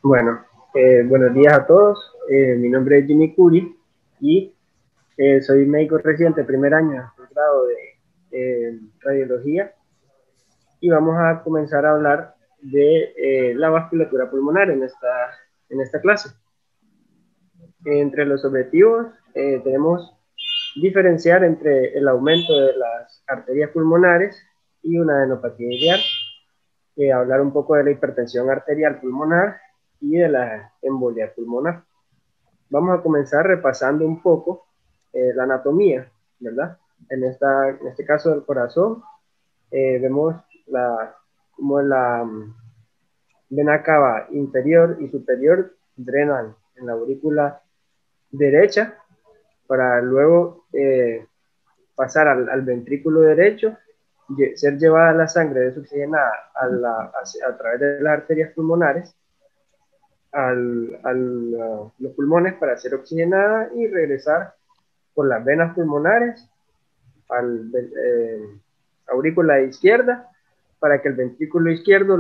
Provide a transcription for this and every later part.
Bueno, buenos días a todos. Mi nombre es Jimmy Curi y soy médico residente primer año del grado de radiología, y vamos a comenzar a hablar de la vasculatura pulmonar en esta clase. Entre los objetivos tenemos diferenciar entre el aumento de las arterias pulmonares y una adenopatía ideal, hablar un poco de la hipertensión arterial pulmonar y de la embolia pulmonar. Vamos a comenzar repasando un poco la anatomía, ¿verdad? En este caso del corazón, vemos como la vena cava inferior y superior drenan en la aurícula derecha para luego pasar al ventrículo derecho, ser llevada la sangre desoxigenada a través de las arterias pulmonares los pulmones para ser oxigenada y regresar por las venas pulmonares al aurícula izquierda para que el ventrículo izquierdo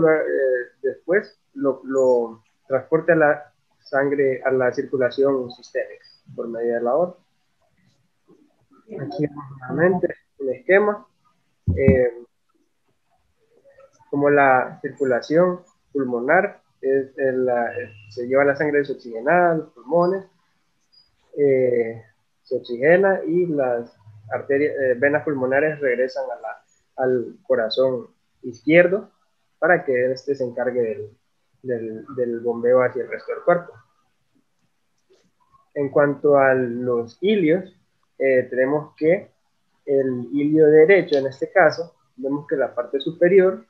después lo transporte a la sangre, a la circulación sistémica por medio de la aorta. Aquí vemos nuevamente el esquema, como la circulación pulmonar se lleva la sangre desoxigenada a los pulmones, se oxigena y las venas pulmonares regresan al corazón izquierdo para que éste se encargue del bombeo hacia el resto del cuerpo. En cuanto a los ilios, tenemos que el ilio derecho, en este caso, vemos que la parte superior,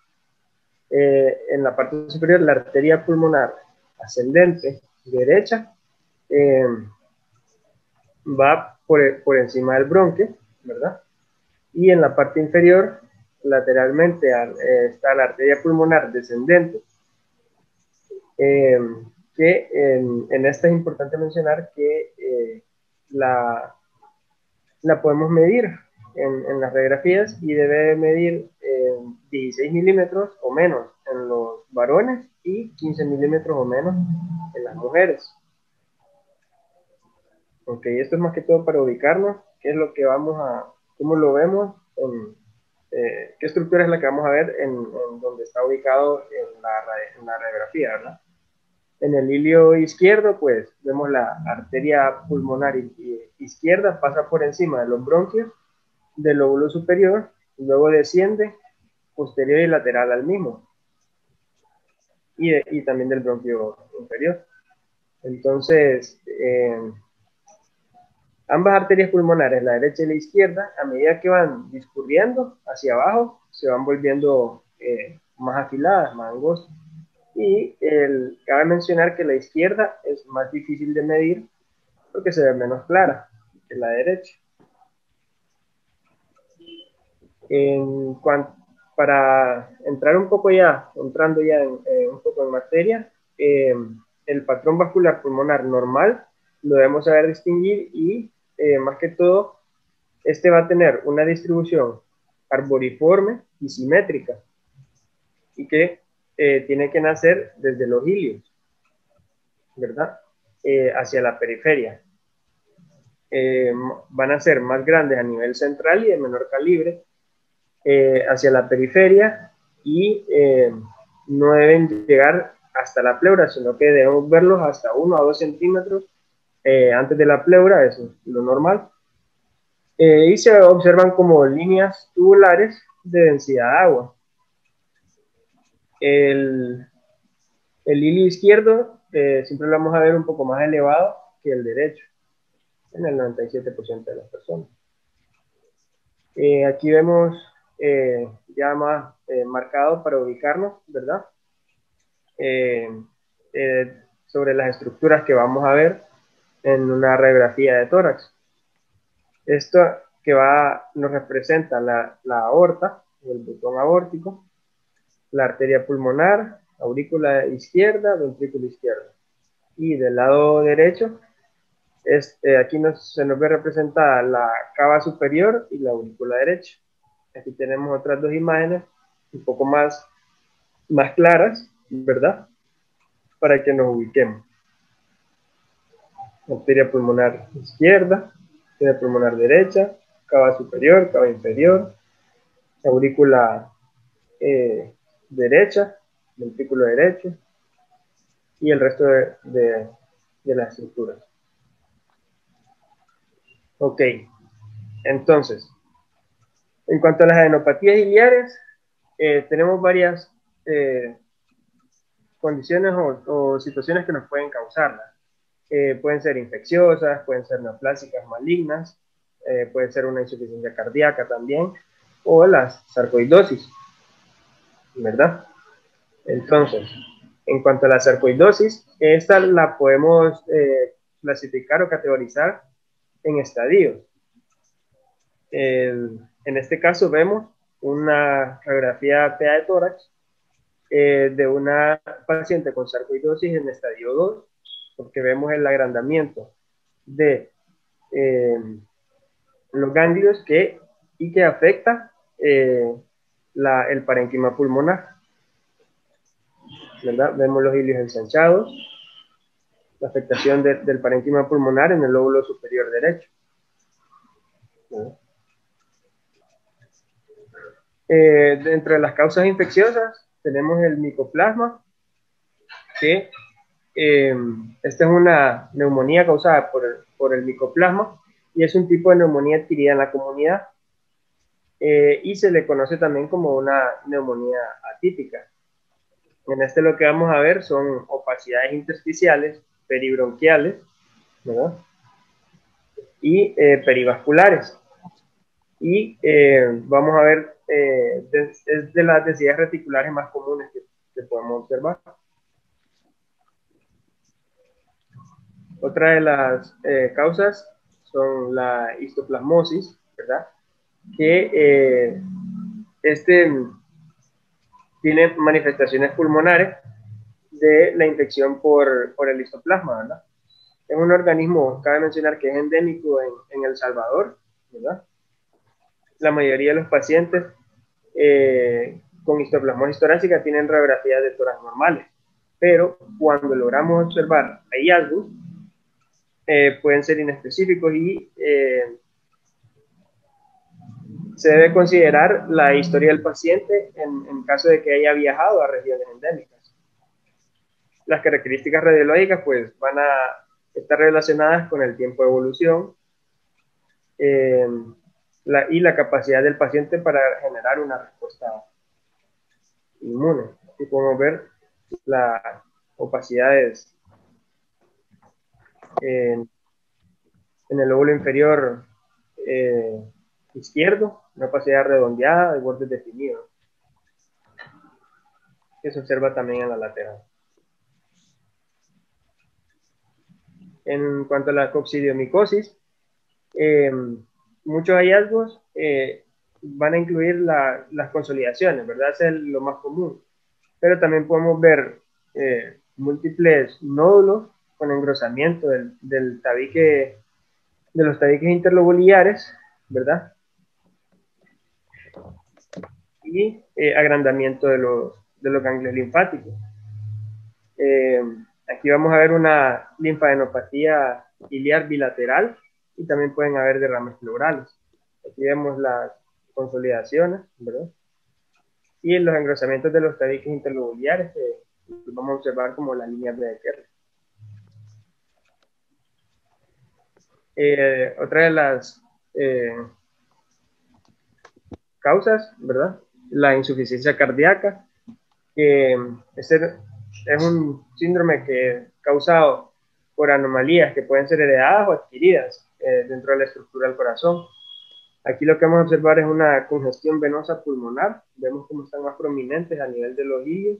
en la parte superior, la arteria pulmonar ascendente derecha va por encima del bronquio, ¿verdad? Y en la parte inferior, lateralmente, está la arteria pulmonar descendente, que en esta es importante mencionar que la podemos medir en las radiografías y debe medir 16 milímetros o menos en los varones y 15 milímetros o menos en las mujeres. Ok, esto es más que todo para ubicarnos, qué es lo que cómo lo vemos, qué estructura es la que vamos a ver en donde está ubicado en la radiografía, ¿verdad? En el ilio izquierdo, pues, vemos la arteria pulmonar izquierda, pasa por encima de los bronquios, del lóbulo superior, y luego desciende posterior y lateral al mismo, y también del bronquio inferior. Entonces, ambas arterias pulmonares, la derecha y la izquierda, a medida que van discurriendo hacia abajo, se van volviendo más afiladas, más angostas. Y cabe mencionar que la izquierda es más difícil de medir porque se ve menos clara que la derecha. Para entrar un poco ya, entrando ya un poco en materia, el patrón vascular pulmonar normal lo debemos saber distinguir y más que todo, este va a tener una distribución arboriforme y simétrica y que tiene que nacer desde los ilios, ¿verdad? Hacia la periferia. Van a ser más grandes a nivel central y de menor calibre hacia la periferia y no deben llegar hasta la pleura, sino que debemos verlos hasta 1 a 2 centímetros antes de la pleura, eso es lo normal. Y se observan como líneas tubulares de densidad de agua. El hilio izquierdo siempre lo vamos a ver un poco más elevado que el derecho, en el 97% de las personas. Aquí vemos ya más marcado para ubicarnos, ¿verdad? Sobre las estructuras que vamos a ver en una radiografía de tórax. Esto que nos representa la aorta, el botón aórtico, la arteria pulmonar, aurícula izquierda, ventrículo izquierdo. Y del lado derecho, aquí se nos ve representada la cava superior y la aurícula derecha. Aquí tenemos otras dos imágenes un poco más claras, ¿verdad? para que nos ubiquemos. Arteria pulmonar izquierda, arteria pulmonar derecha, cava superior, cava inferior, aurícula derecha, ventrículo derecho y el resto de las estructuras. Ok, entonces, en cuanto a las adenopatías iliares, tenemos varias condiciones o situaciones que nos pueden causarlas. Pueden ser infecciosas, pueden ser neoplásicas malignas, puede ser una insuficiencia cardíaca también, o las sarcoidosis, ¿verdad? Entonces, en cuanto a la sarcoidosis, esta la podemos clasificar o categorizar en estadios. En este caso vemos una radiografía PA de tórax de una paciente con sarcoidosis en estadio 2, porque vemos el agrandamiento de los ganglios que afecta el parénquima pulmonar, ¿verdad? Vemos los ilios ensanchados, la afectación del parénquima pulmonar en el lóbulo superior derecho. Dentro de las causas infecciosas tenemos el micoplasma, que esta es una neumonía causada por el micoplasma y es un tipo de neumonía adquirida en la comunidad y se le conoce también como una neumonía atípica. En este lo que vamos a ver son opacidades intersticiales, peribronquiales, ¿verdad? Y perivasculares. Y vamos a ver, es de las densidades reticulares más comunes que podemos observar. Otra de las causas son la histoplasmosis, ¿verdad? Que tiene manifestaciones pulmonares de la infección por el histoplasma, ¿verdad? Es un organismo, cabe mencionar que es endémico en El Salvador, ¿verdad? La mayoría de los pacientes con histoplasmosis torácica tienen radiografías de tórax normales, pero cuando logramos observar hallazgos, pueden ser inespecíficos y se debe considerar la historia del paciente en caso de que haya viajado a regiones endémicas. Las características radiológicas pues van a estar relacionadas con el tiempo de evolución y la capacidad del paciente para generar una respuesta inmune. Aquí podemos ver las opacidades en el lóbulo inferior izquierdo, una opacidad redondeada de bordes definidos, que se observa también en la lateral. En cuanto a la coccidiomicosis, muchos hallazgos van a incluir las consolidaciones, ¿verdad? Ese es lo más común. Pero también podemos ver múltiples nódulos con engrosamiento del tabique, de los tabiques interlobulares, ¿verdad? Y agrandamiento de los ganglios linfáticos. Aquí vamos a ver una linfadenopatía iliar bilateral y también pueden haber derrames pleurales. Aquí vemos las consolidaciones, ¿verdad? Y los engrosamientos de los tabiques interlobulares que vamos a observar como las líneas de Kerr. Otra de las causas, ¿verdad? La insuficiencia cardíaca, que es un síndrome que es causado por anomalías que pueden ser heredadas o adquiridas dentro de la estructura del corazón. Aquí lo que vamos a observar es una congestión venosa pulmonar. Vemos cómo están más prominentes a nivel de los ilios.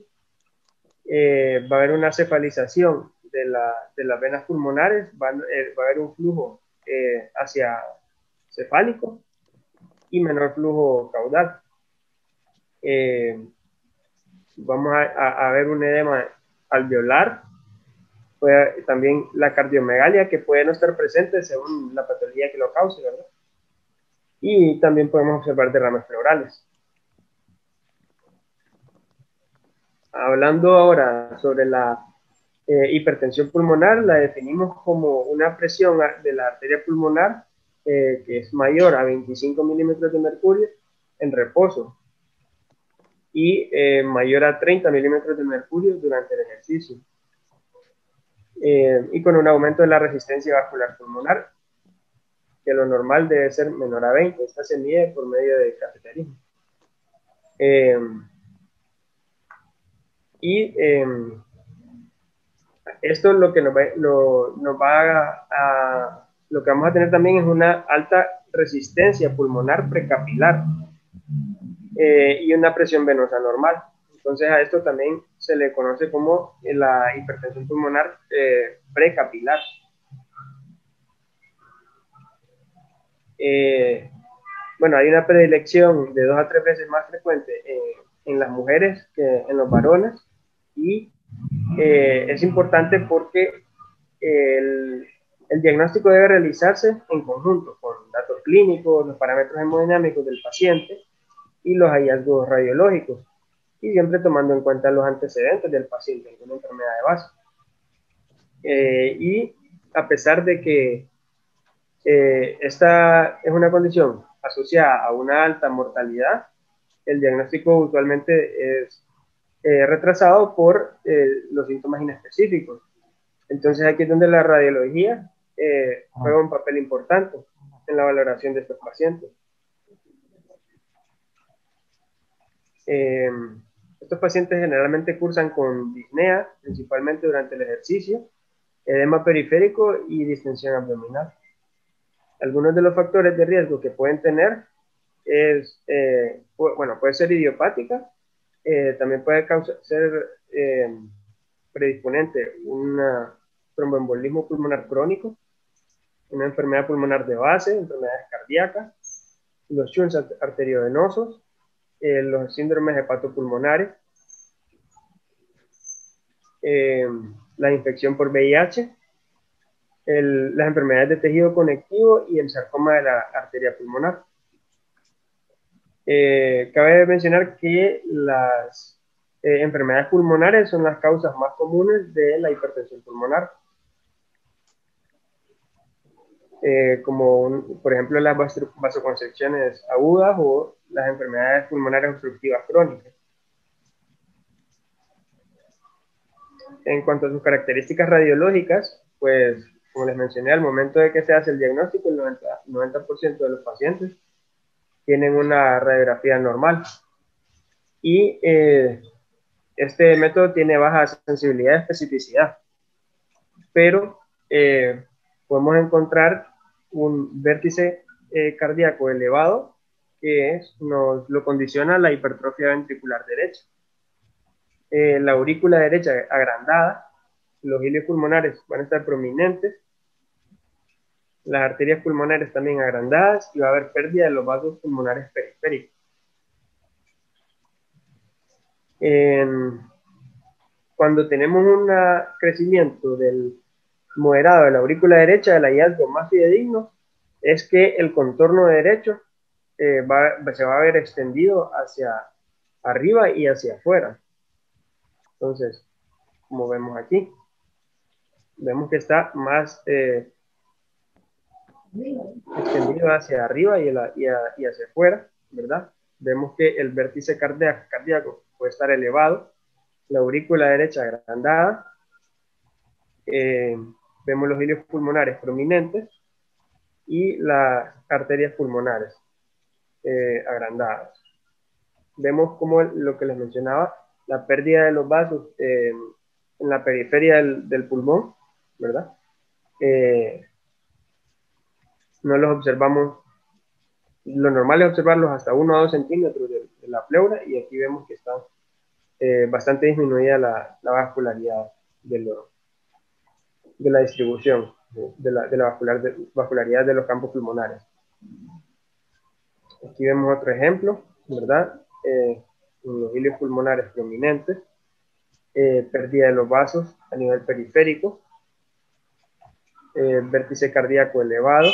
Va a haber una cefalización de las venas pulmonares. Va a haber un flujo hacia cefálico y menor flujo caudal. Vamos a ver un edema alveolar. También la cardiomegalia, que puede no estar presente según la patología que lo cause, ¿verdad? Y también podemos observar derrames pleurales. Hablando ahora sobre la Hipertensión pulmonar la definimos como una presión de la arteria pulmonar que es mayor a 25 milímetros de mercurio en reposo y mayor a 30 milímetros de mercurio durante el ejercicio. Y con un aumento de la resistencia vascular pulmonar, que lo normal debe ser menor a 20. Esta se mide por medio de cateterismo. Esto lo que lo que vamos a tener también es una alta resistencia pulmonar precapilar y una presión venosa normal. Entonces a esto también se le conoce como la hipertensión pulmonar precapilar. Bueno, hay una predilección de 2 a 3 veces más frecuente en las mujeres que en los varones, y es importante porque el diagnóstico debe realizarse en conjunto con datos clínicos, los parámetros hemodinámicos del paciente y los hallazgos radiológicos, y siempre tomando en cuenta los antecedentes del paciente, alguna enfermedad de base. Y a pesar de que esta es una condición asociada a una alta mortalidad, el diagnóstico usualmente es retrasado por los síntomas inespecíficos. Entonces aquí es donde la radiología juega un papel importante en la valoración de estos pacientes. Estos pacientes generalmente cursan con disnea, principalmente durante el ejercicio, edema periférico y distensión abdominal. Algunos de los factores de riesgo que pueden tener es, bueno, puede ser idiopática, también puede ser predisponente un tromboembolismo pulmonar crónico, una enfermedad pulmonar de base, enfermedades cardíacas, los shunts arteriovenosos, los síndromes hepatopulmonares, la infección por VIH, las enfermedades de tejido conectivo y el sarcoma de la arteria pulmonar. Cabe mencionar que las enfermedades pulmonares son las causas más comunes de la hipertensión pulmonar, como por ejemplo las vasoconstricciones agudas o las enfermedades pulmonares obstructivas crónicas. En cuanto a sus características radiológicas, pues como les mencioné, al momento de que se hace el diagnóstico, el 90% de los pacientes tienen una radiografía normal. Y este método tiene baja sensibilidad y especificidad, pero podemos encontrar un vértice cardíaco elevado que nos lo condiciona la hipertrofia ventricular derecha. La aurícula derecha agrandada, los hilios pulmonares van a estar prominentes, las arterias pulmonares también agrandadas, y va a haber pérdida de los vasos pulmonares periféricos. Cuando tenemos un crecimiento del moderado de la aurícula derecha, el hallazgo más fidedigno es que el contorno derecho se va a ver extendido hacia arriba y hacia afuera. Entonces, como vemos aquí, vemos que está más extendido hacia arriba y hacia afuera, ¿verdad? Vemos que el vértice cardíaco puede estar elevado, la aurícula derecha agrandada, vemos los hilios pulmonares prominentes y las arterias pulmonares agrandadas. Vemos como lo que les mencionaba, la pérdida de los vasos en la periferia del pulmón, ¿verdad? No los observamos, lo normal es observarlos hasta 1 a 2 centímetros de la pleura, y aquí vemos que está bastante disminuida la vascularidad de la distribución de la vascularidad de los campos pulmonares. Aquí vemos otro ejemplo, ¿verdad? Los hilios pulmonares prominentes, pérdida de los vasos a nivel periférico, vértice cardíaco elevado,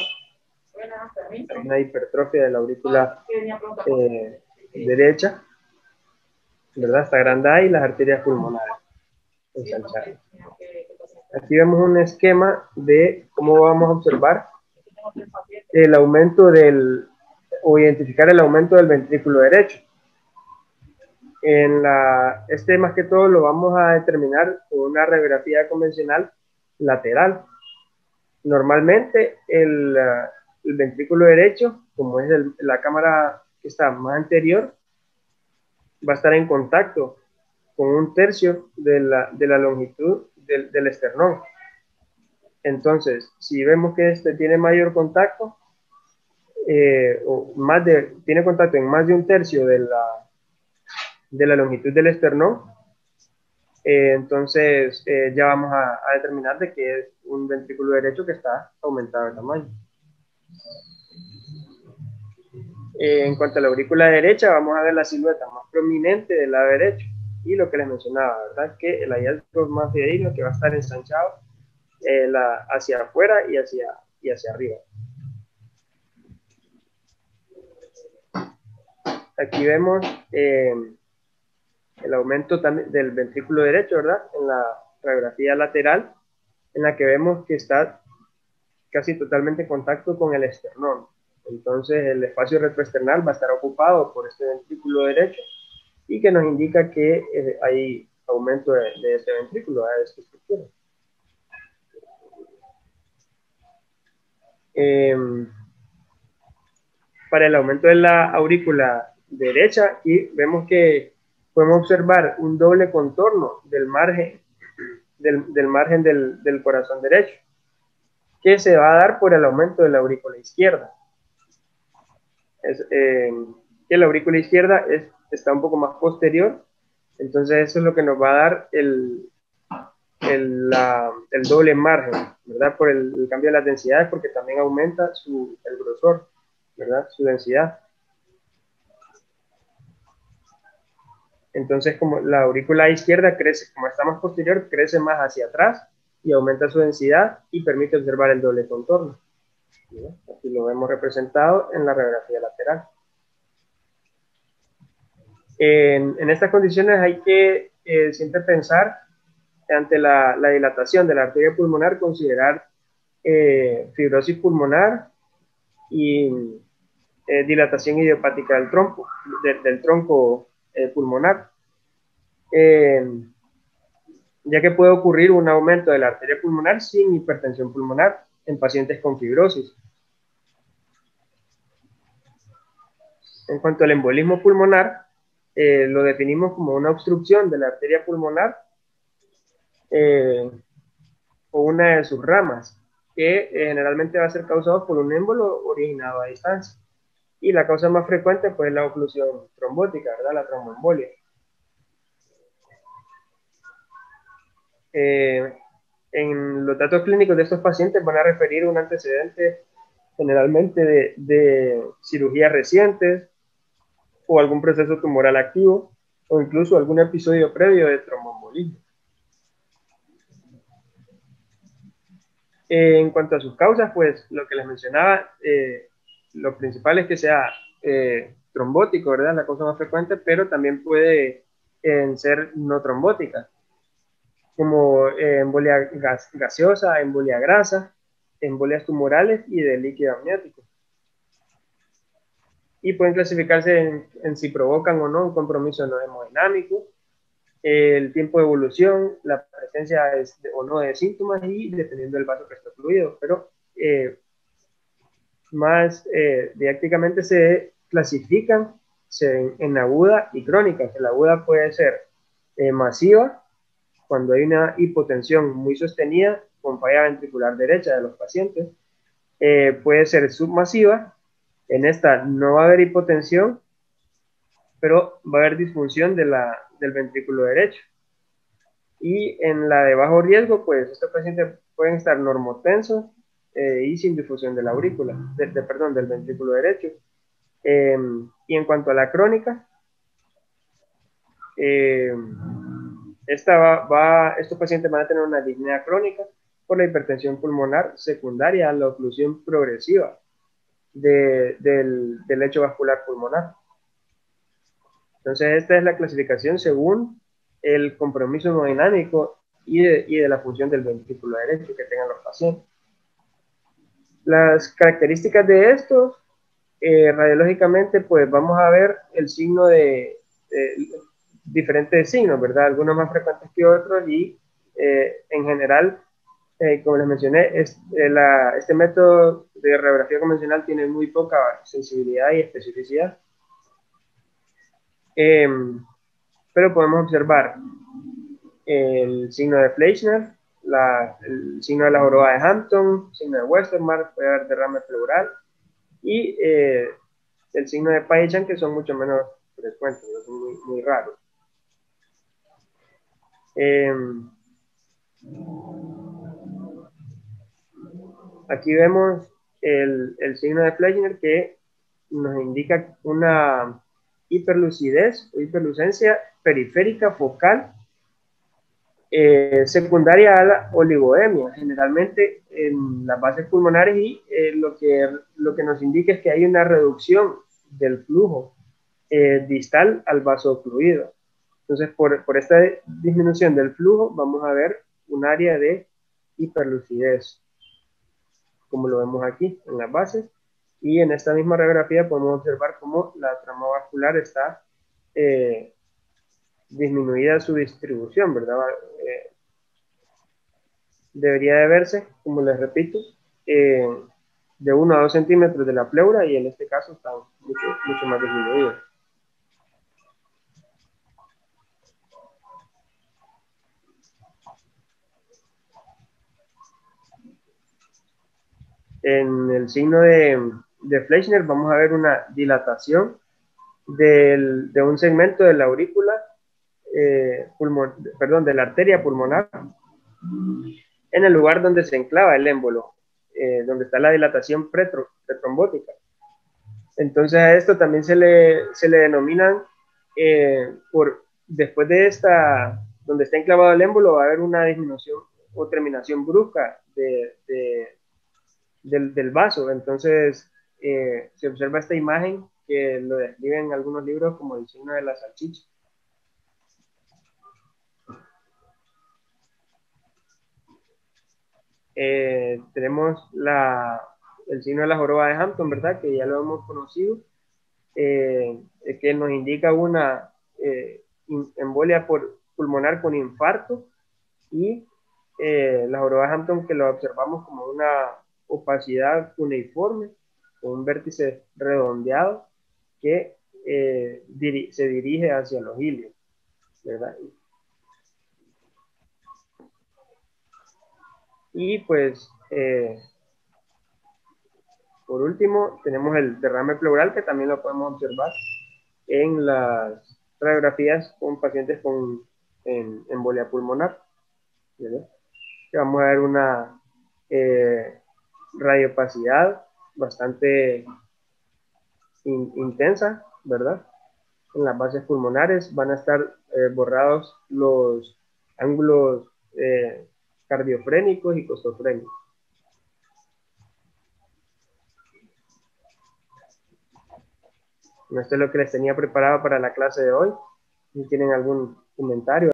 una hipertrofia de la aurícula derecha, ¿verdad? Está agrandada, y las arterias pulmonares ensanchadas. Aquí vemos un esquema de cómo vamos a observar el aumento o identificar el aumento del ventrículo derecho. Este más que todo lo vamos a determinar con una radiografía convencional lateral. Normalmente el ventrículo derecho, como es la cámara que está más anterior, va a estar en contacto con un tercio de la longitud del esternón. Entonces, si vemos que este tiene mayor contacto, tiene contacto en más de un tercio de la longitud del esternón, entonces ya vamos a determinar de que es un ventrículo derecho que está aumentado de tamaño. En cuanto a la aurícula derecha, vamos a ver la silueta más prominente del lado derecho. Y lo que les mencionaba, ¿verdad? Que el hallazgo más fidedigno que va a estar ensanchado hacia afuera y hacia arriba. Aquí vemos el aumento también del ventrículo derecho, ¿verdad? En la radiografía lateral, en la que vemos que está casi totalmente en contacto con el esternón. Entonces el espacio retroesternal va a estar ocupado por este ventrículo derecho y que nos indica que hay aumento de este ventrículo, de esta estructura. Para el aumento de la aurícula derecha, aquí vemos que podemos observar un doble contorno del margen del corazón derecho, que se va a dar por el aumento de la aurícula izquierda. Que la aurícula izquierda está un poco más posterior, entonces eso es lo que nos va a dar el doble margen, ¿verdad? Por el cambio de las densidades, porque también aumenta el grosor, ¿verdad? Su densidad. Entonces, como la aurícula izquierda crece, como está más posterior, crece más hacia atrás y aumenta su densidad y permite observar el doble contorno. ¿Sí? Aquí lo vemos representado en la radiografía lateral. En estas condiciones hay que siempre pensar ante la dilatación de la arteria pulmonar, considerar fibrosis pulmonar y dilatación idiopática del tronco pulmonar, ya que puede ocurrir un aumento de la arteria pulmonar sin hipertensión pulmonar en pacientes con fibrosis. En cuanto al embolismo pulmonar, lo definimos como una obstrucción de la arteria pulmonar o una de sus ramas, que generalmente va a ser causado por un émbolo originado a distancia. Y la causa más frecuente pues, es la oclusión trombótica, ¿verdad? La tromboembolia. En los datos clínicos de estos pacientes van a referir un antecedente generalmente de cirugías recientes o algún proceso tumoral activo o incluso algún episodio previo de tromboembolismo. En cuanto a sus causas, pues lo que les mencionaba, lo principal es que sea trombótico, ¿verdad? La causa más frecuente, pero también puede ser no trombótica, como embolia gaseosa, embolia grasa, embolias tumorales y de líquido amniótico. Y pueden clasificarse en si provocan o no un compromiso no hemodinámico, el tiempo de evolución, la presencia o no de síntomas y dependiendo del vaso que está fluido. Pero más didácticamente se clasifican en aguda y crónica. La aguda puede ser masiva, cuando hay una hipotensión muy sostenida con falla ventricular derecha de los pacientes. Puede ser submasiva, en esta no va a haber hipotensión, pero va a haber disfunción del ventrículo derecho. Y en la de bajo riesgo, pues estos pacientes pueden estar normotensos y sin difusión de la aurícula, del ventrículo derecho. Y en cuanto a la crónica, estos pacientes van a tener una disnea crónica por la hipertensión pulmonar secundaria a la oclusión progresiva del lecho vascular pulmonar. Entonces, esta es la clasificación según el compromiso hemodinámico y de la función del ventrículo derecho que tengan los pacientes. Las características de estos, radiológicamente, pues vamos a ver el signo de diferentes signos, ¿verdad? Algunos más frecuentes que otros y en general, como les mencioné, este método de radiografía convencional tiene muy poca sensibilidad y especificidad. Pero podemos observar el signo de Fleischner, el signo de la joroba de Hampton, signo de Westermarck, puede haber derrame pleural, y el signo de Paget, que son mucho menos frecuentes, son muy, muy raros. Aquí vemos el signo de Fleischner, que nos indica una hiperlucidez o hiperlucencia periférica focal secundaria a la oligoemia, generalmente en las bases pulmonares, y lo que nos indica es que hay una reducción del flujo distal al vaso ocluido. Entonces, por esta disminución del flujo, vamos a ver un área de hiperlucidez, como lo vemos aquí en las bases, y en esta misma radiografía podemos observar cómo la trama vascular está disminuida su distribución, ¿verdad? Debería de verse, como les repito, de 1 a 2 centímetros de la pleura, y en este caso está mucho, mucho más disminuido. En el signo de Fleischner vamos a ver una dilatación de un segmento de la aurícula, de la arteria pulmonar, en el lugar donde se enclava el émbolo, donde está la dilatación pretrombótica. Entonces a esto también se le denominan, después de donde está enclavado el émbolo, va a haber una disminución o terminación brusca del vaso. Entonces se observa esta imagen que lo describen en algunos libros como el signo de la salchicha. Tenemos el signo de la joroba de Hampton, ¿verdad? Que ya lo hemos conocido, que nos indica una embolia pulmonar con infarto, y la joroba de Hampton, que lo observamos como una opacidad cuneiforme, con un vértice redondeado que se dirige hacia los ilios, ¿verdad? Y pues, por último, tenemos el derrame pleural, que también lo podemos observar en las radiografías con pacientes con embolia pulmonar, ¿verdad? Que vamos a ver una radiopacidad bastante intensa, ¿verdad? En las bases pulmonares van a estar borrados los ángulos cardiofrénicos y costofrénicos. Esto es lo que les tenía preparado para la clase de hoy. Si tienen algún comentario.